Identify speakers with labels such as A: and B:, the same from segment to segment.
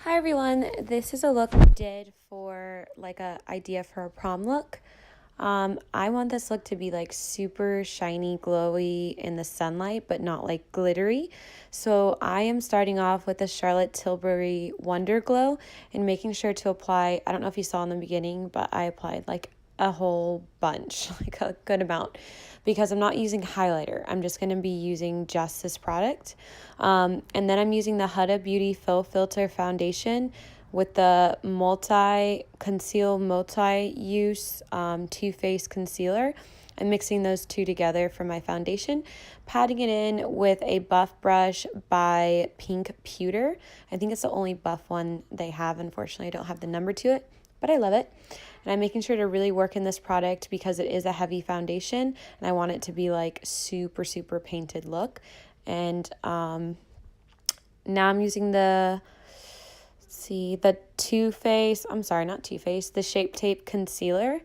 A: Hi everyone, this is a look I did for like a idea for a prom look. I want this look to be like super shiny, glowy in the sunlight, but not like glittery. So I am starting off with the Charlotte Tilbury Wonder Glow and making sure to apply, I don't know if you saw in the beginning, but I applied like a whole bunch, like a good amount, because I'm not using highlighter. I'm just going to be using just this product. And then I'm using the Huda Beauty Fill Filter Foundation with the multi-use Too Faced concealer. I'm mixing those two together for my foundation, patting it in with a buff brush by Pink Pewter. I think it's the only buff one they have. Unfortunately, I don't have the number to it, but I love it. And I'm making sure to really work in this product because it is a heavy foundation and I want it to be like super, super painted look. And now I'm using the Too Faced, the Shape Tape Concealer.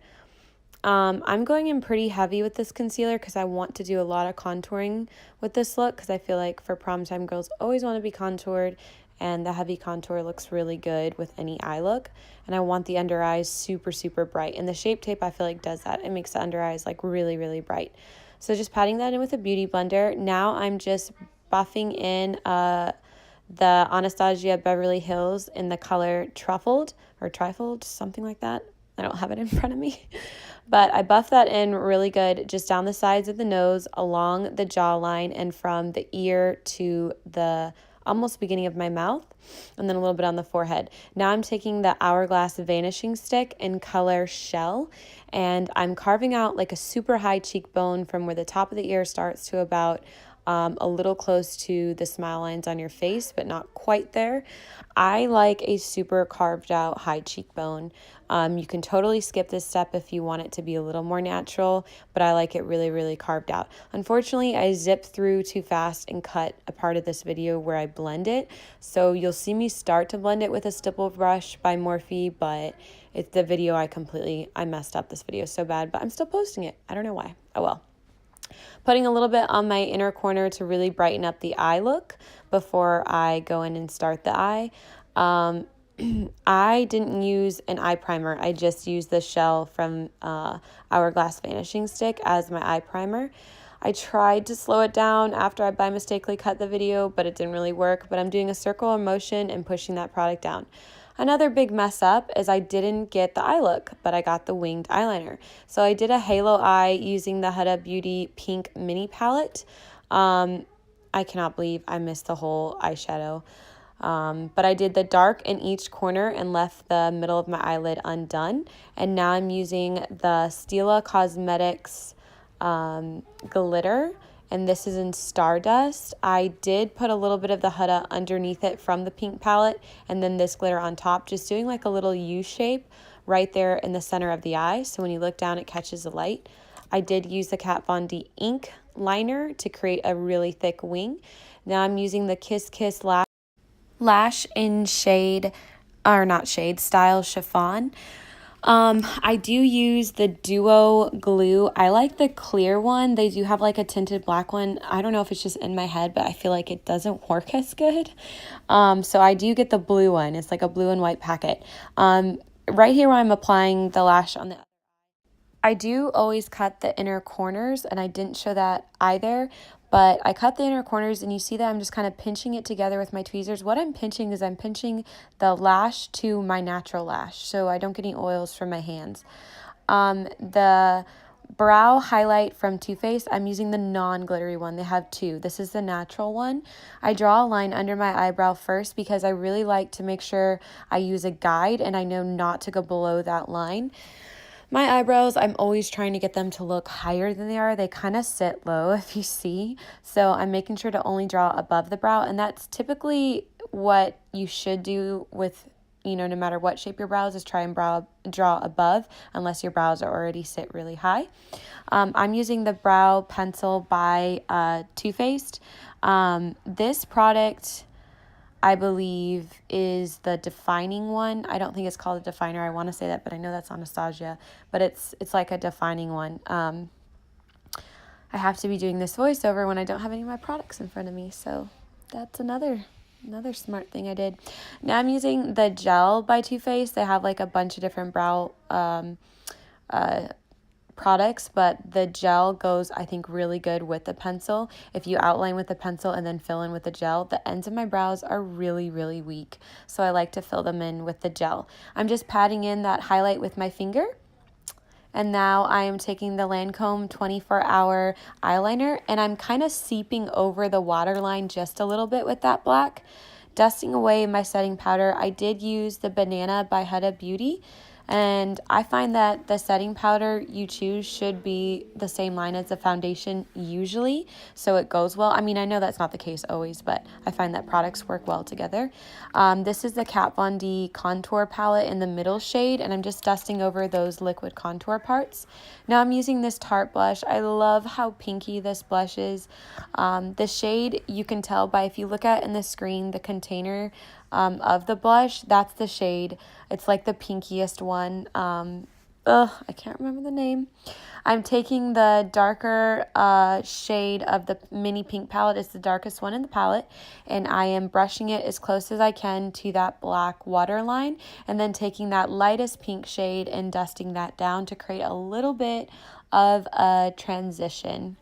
A: I'm going in pretty heavy with this concealer because I want to do a lot of contouring with this look because I feel like for prom time girls always want to be contoured, and the heavy contour looks really good with any eye look. And I want the under eyes super, super bright. And the Shape Tape I feel like does that. It makes the under eyes like really, really bright. So just patting that in with a beauty blender. Now I'm just buffing in the Anastasia Beverly Hills in the color Truffled or Trifled, something like that. I don't have it in front of me. But I buffed that in really good just down the sides of the nose, along the jawline, and from the ear to the almost beginning of my mouth, and then a little bit on the forehead. Now I'm taking the Hourglass Vanishing Stick in color Shell, and I'm carving out like a super high cheekbone from where the top of the ear starts to about a little close to the smile lines on your face, but not quite there. I like a super carved out high cheekbone. You can totally skip this step if you want it to be a little more natural, but I like it really, really carved out. Unfortunately, I zipped through too fast and cut a part of this video where I blend it. So you'll see me start to blend it with a stipple brush by Morphe, but it's the video I messed up this video so bad, but I'm still posting it. I don't know why. Oh well. Putting a little bit on my inner corner to really brighten up the eye look before I go in and start the eye. I didn't use an eye primer. I just used the Shell from Hourglass Vanishing Stick as my eye primer. I tried to slow it down after I by mistakenly cut the video, but it didn't really work. But I'm doing a circular motion and pushing that product down. Another big mess up is I didn't get the eye look, but I got the winged eyeliner. So I did a halo eye using the Huda Beauty Pink Mini Palette. I cannot believe I missed the whole eyeshadow. But I did the dark in each corner and left the middle of my eyelid undone. And now I'm using the Stila Cosmetics glitter, and this is in Stardust. I did put a little bit of the Huda underneath it from the pink palette, and then this glitter on top, just doing like a little U shape right there in the center of the eye, so when you look down it catches the light. I did use the Kat Von D ink liner to create a really thick wing. Now I'm using the Kiss Kiss lash in style chiffon. I do use the Duo glue. I like the clear one. They do have like a tinted black one. I don't know if it's just in my head, but I feel like it doesn't work as good. So I do get the blue one. It's like a blue and white packet. Right here where I'm applying the lash on the, I do always cut the inner corners, and I didn't show that either, but I cut the inner corners, and you see that I'm just kind of pinching it together with my tweezers. What I'm pinching is I'm pinching the lash to my natural lash, so I don't get any oils from my hands. The brow highlight from Too Faced, I'm using the non-glittery one. They have two. This is the natural one. I draw a line under my eyebrow first because I really like to make sure I use a guide, and I know not to go below that line. My eyebrows, I'm always trying to get them to look higher than they are. They kind of sit low, if you see. So I'm making sure to only draw above the brow. And that's typically what you should do with, no matter what shape your brows is, try and draw above, unless your brows are already sit really high. I'm using the brow pencil by Too Faced. This product, I believe, is the defining one. I don't think it's called a definer. I want to say that, but I know that's Anastasia. But it's like a defining one. I have to be doing this voiceover when I don't have any of my products in front of me. So that's another Another smart thing I did. Now I'm using the gel by Too Faced. They have like a bunch of different brow products, but the gel goes, I think, really good with the pencil. If you outline with the pencil and then fill in with the gel, the ends of my brows are really, really weak. So I like to fill them in with the gel. I'm just patting in that highlight with my finger. And now I am taking the Lancome 24-hour eyeliner and I'm kind of seeping over the waterline just a little bit with that black, dusting away my setting powder. I did use the Banana by Huda Beauty, and I find that the setting powder you choose should be the same line as the foundation usually, so it goes well. I mean, I know that's not the case always, but I find that products work well together. This is the Kat Von D contour palette in the middle shade, and I'm just dusting over those liquid contour parts. Now I'm using this Tarte blush. I love how pinky this blush is. The shade, you can tell by, if you look at in the screen, the container of the blush, that's the shade. It's like the pinkiest one. I can't remember the name. I'm taking the darker shade of the mini pink palette. It's the darkest one in the palette, and I am brushing it as close as I can to that black waterline, and then taking that lightest pink shade and dusting that down to create a little bit of a transition.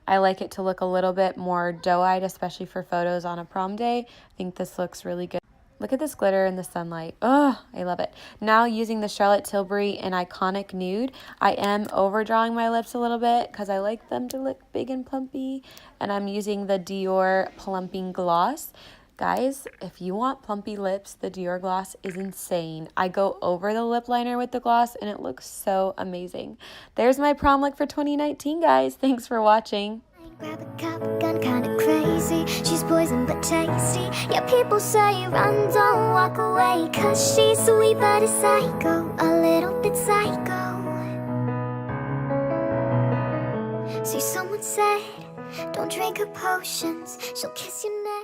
A: I like it to look a little bit more doe-eyed, especially for photos on a prom day. I think this looks really good. Look at this glitter in the sunlight. Oh, I love it. Now using the Charlotte Tilbury in Iconic Nude, I am overdrawing my lips a little bit because I like them to look big and plumpy. And I'm using the Dior Plumping Gloss. Guys, if you want plumpy lips, the Dior gloss is insane. I go over the lip liner with the gloss and it looks so amazing. There's my prom look for 2019, guys. Thanks for watching.
B: Grab a cup, gun kinda crazy. She's poison but tasty. Yeah, people say run, don't walk away, 'cause she's sweet but a psycho, a little bit psycho. See, someone said, don't drink her potions, she'll kiss your neck.